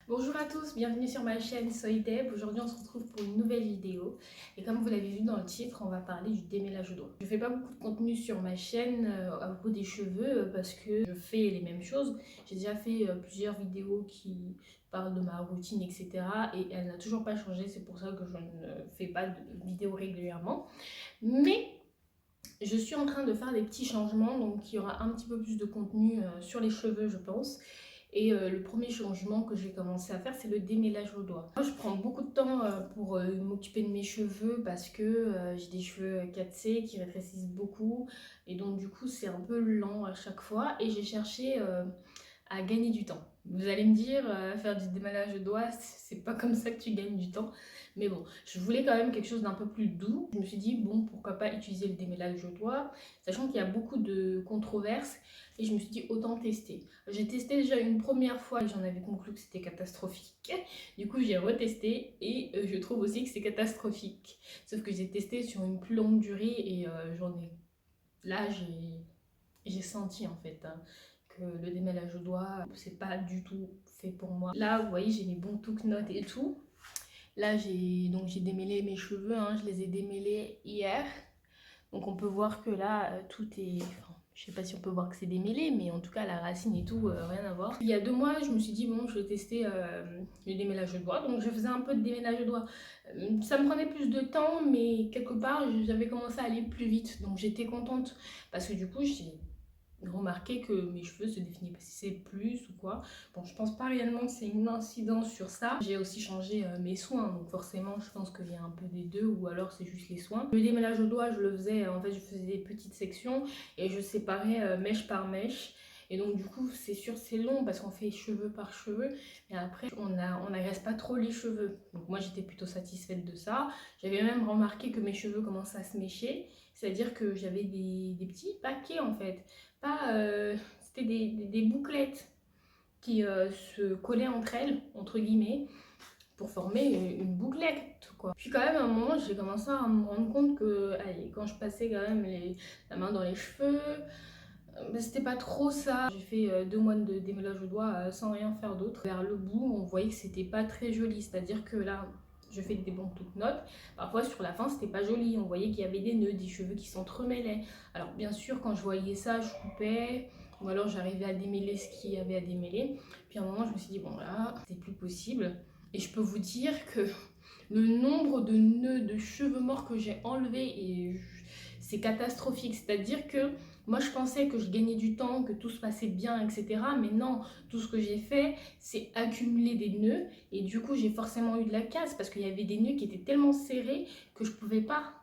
Bonjour à tous, bienvenue sur ma chaîne Soy Deb. Aujourd'hui on se retrouve pour une nouvelle vidéo et comme vous l'avez vu dans le titre, on va parler du démêlage de doigts. Je fais pas beaucoup de contenu sur ma chaîne à propos des cheveux parce que je fais les mêmes choses. J'ai déjà fait plusieurs vidéos qui parlent de ma routine, etc. et elle n'a toujours pas changé, c'est pour ça que je ne fais pas de vidéos régulièrement. Mais je suis en train de faire des petits changements, donc il y aura un petit peu plus de contenu sur les cheveux, je pense. Et le premier changement que j'ai commencé à faire, c'est le démêlage au doigt. Moi, je prends beaucoup de temps pour m'occuper de mes cheveux parce que j'ai des cheveux 4C qui rétrécissent beaucoup. Et donc, du coup, c'est un peu lent à chaque fois. Et j'ai cherché à gagner du temps. Vous allez me dire, faire du démêlage de doigts, c'est pas comme ça que tu gagnes du temps. Mais bon, je voulais quand même quelque chose d'un peu plus doux. Je me suis dit, bon, pourquoi pas utiliser le démêlage de doigts, sachant qu'il y a beaucoup de controverses. Et je me suis dit, autant tester. J'ai testé déjà une première fois et j'en avais conclu que c'était catastrophique. Du coup, j'ai retesté et je trouve aussi que c'est catastrophique. Sauf que j'ai testé sur une plus longue durée et j'en ai... Là, j'ai senti en fait que le démêlage au doigt, c'est pas du tout fait pour moi. Là, vous voyez, j'ai mes bons notes et tout. Là, j'ai démêlé mes cheveux, hein, je les ai démêlés hier. Donc on peut voir que là, tout est... Enfin, je sais pas si on peut voir que c'est démêlé, mais en tout cas, la racine et tout, rien à voir. Il y a 2 mois, je me suis dit, bon, je vais tester le démêlage de doigts. Donc je faisais un peu de démêlage de doigts. Ça me prenait plus de temps, mais quelque part, j'avais commencé à aller plus vite. Donc j'étais contente parce que du coup, j'ai remarqué que mes cheveux se définissaient plus ou quoi. Bon, je pense pas réellement que c'est une incidence sur ça. J'ai aussi changé mes soins, donc forcément je pense qu'il y a un peu des deux ou alors c'est juste les soins. Le démêlage au doigt, je le faisais, en fait je faisais des petites sections et je séparais mèche par mèche. Et donc du coup c'est sûr c'est long parce qu'on fait cheveux par cheveux et après on n'agresse pas trop les cheveux. Donc moi j'étais plutôt satisfaite de ça. J'avais même remarqué que mes cheveux commençaient à se mécher, c'est-à-dire que j'avais des petits paquets en fait. Pas, c'était des bouclettes qui se collaient entre elles, entre guillemets, pour former une bouclette, quoi. Puis quand même, à un moment, j'ai commencé à me rendre compte que, allez, quand je passais quand même la main dans les cheveux, c'était pas trop ça. J'ai fait 2 mois de démêlage au doigt sans rien faire d'autre. Vers le bout, on voyait que c'était pas très joli, c'est-à-dire que là, je fais des bons toutes notes. Parfois, sur la fin, c'était pas joli. On voyait qu'il y avait des nœuds, des cheveux qui s'entremêlaient. Alors, bien sûr, quand je voyais ça, je coupais. Ou alors, j'arrivais à démêler ce qu'il y avait à démêler. Puis à un moment, je me suis dit, bon, là, c'est plus possible. Et je peux vous dire que le nombre de nœuds, de cheveux morts que j'ai enlevés, c'est catastrophique. C'est-à-dire que moi, je pensais que je gagnais du temps, que tout se passait bien, etc. Mais non, tout ce que j'ai fait, c'est accumuler des nœuds. Et du coup, j'ai forcément eu de la casse parce qu'il y avait des nœuds qui étaient tellement serrés que je ne pouvais pas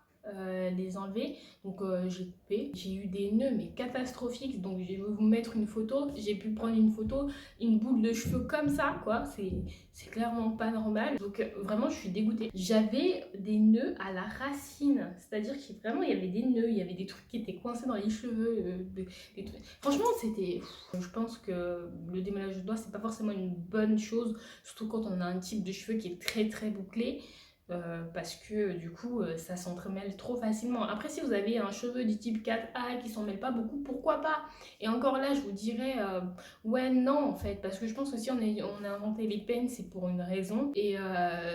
les enlever. Donc, j'ai coupé. J'ai eu des nœuds, mais catastrophiques. Donc, je vais vous mettre une photo. J'ai pu prendre une photo, une boule de cheveux comme ça, quoi. C'est clairement pas normal. Donc, vraiment, je suis dégoûtée. J'avais des nœuds à la racine. C'est-à-dire qu'il vraiment, il y avait des nœuds, il y avait des trucs qui étaient coincés dans les cheveux. Des trucs. Franchement, c'était... Je pense que le démêlage de doigts, c'est pas forcément une bonne chose. Surtout quand on a un type de cheveux qui est très très bouclé. Parce que du coup ça s'entremêle trop facilement. Après si vous avez un cheveu du type 4A qui s'en mêle pas beaucoup, pourquoi pas? Et encore là je vous dirais ouais non en fait, parce que je pense que si on a inventé les peines c'est pour une raison et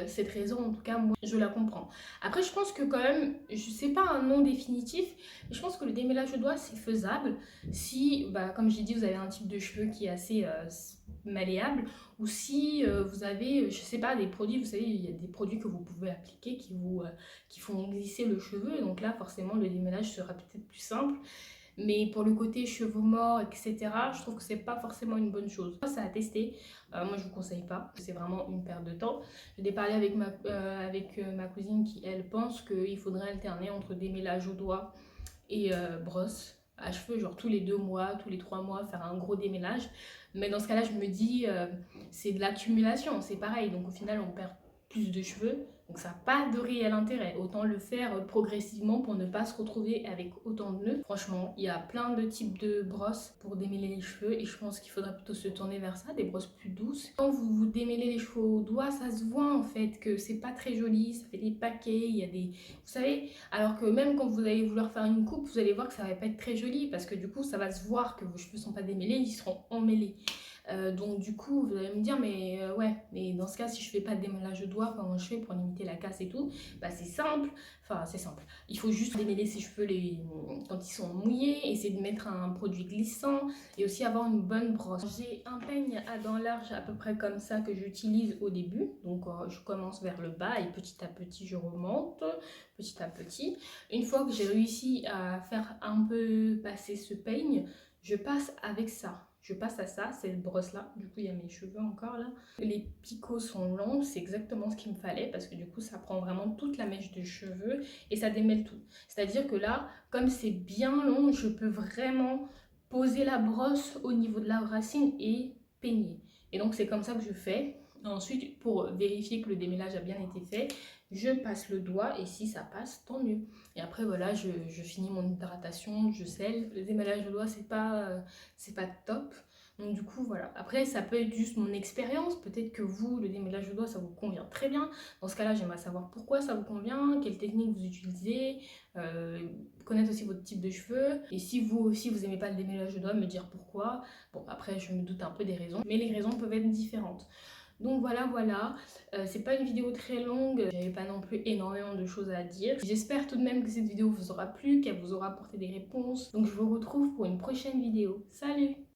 cette raison en tout cas moi je la comprends. Après je pense que quand même, je sais pas un nom définitif, mais je pense que le démêlage de doigts c'est faisable si bah, comme j'ai dit vous avez un type de cheveux qui est assez malléable ou si vous avez, je sais pas, des produits, vous savez, il y a des produits que vous pouvez appliquer qui font glisser le cheveu, et donc là, forcément, le démêlage sera peut-être plus simple. Mais pour le côté cheveux morts, etc., je trouve que c'est pas forcément une bonne chose. Ça à tester, moi je vous conseille pas, c'est vraiment une perte de temps. J'ai parlé avec ma cousine qui, elle, pense qu'il faudrait alterner entre démêlage au doigt et brosse à cheveux, genre tous les 2 mois, tous les 3 mois, faire un gros démêlage. Mais dans ce cas-là, je me dis, c'est de l'accumulation, c'est pareil. Donc au final, on perd plus de cheveux. Donc ça n'a pas de réel intérêt. Autant le faire progressivement pour ne pas se retrouver avec autant de nœuds. Franchement, il y a plein de types de brosses pour démêler les cheveux et je pense qu'il faudrait plutôt se tourner vers ça, des brosses plus douces. Quand vous démêlez les cheveux au doigt, ça se voit en fait que c'est pas très joli, ça fait des paquets, il y a des... Vous savez, alors que même quand vous allez vouloir faire une coupe, vous allez voir que ça va pas être très joli parce que du coup, ça va se voir que vos cheveux sont pas démêlés, ils seront emmêlés. Donc du coup vous allez me dire mais ouais mais dans ce cas, si je fais pas de démêlage de doigts, comment je fais pour limiter la casse et tout? Bah c'est simple, enfin c'est simple. Il faut juste démêler ses cheveux quand ils sont mouillés, essayer de mettre un produit glissant et aussi avoir une bonne brosse. J'ai un peigne à dents larges à peu près comme ça que j'utilise au début. Donc je commence vers le bas et petit à petit je remonte, petit à petit. Une fois que j'ai réussi à faire un peu passer ce peigne, je passe avec ça. Je passe à ça, cette brosse là, du coup il y a mes cheveux encore là. Les picots sont longs, c'est exactement ce qu'il me fallait parce que du coup ça prend vraiment toute la mèche de cheveux et ça démêle tout. C'est-à-dire que là, comme c'est bien long, je peux vraiment poser la brosse au niveau de la racine et peigner. Et donc c'est comme ça que je fais. Ensuite, pour vérifier que le démêlage a bien été fait, je passe le doigt et si ça passe, tant mieux. Et après voilà, je finis mon hydratation, je scelle. Le démêlage de doigts, c'est pas top. Donc du coup voilà, après ça peut être juste mon expérience, peut-être que vous, le démêlage de doigts, ça vous convient très bien. Dans ce cas-là, j'aimerais savoir pourquoi ça vous convient, quelle technique vous utilisez, connaître aussi votre type de cheveux. Et si vous aussi vous aimez pas le démêlage de doigts, me dire pourquoi. Bon après je me doute un peu des raisons, mais les raisons peuvent être différentes. Donc voilà, c'est pas une vidéo très longue, j'avais pas non plus énormément de choses à dire. J'espère tout de même que cette vidéo vous aura plu, qu'elle vous aura apporté des réponses. Donc je vous retrouve pour une prochaine vidéo. Salut!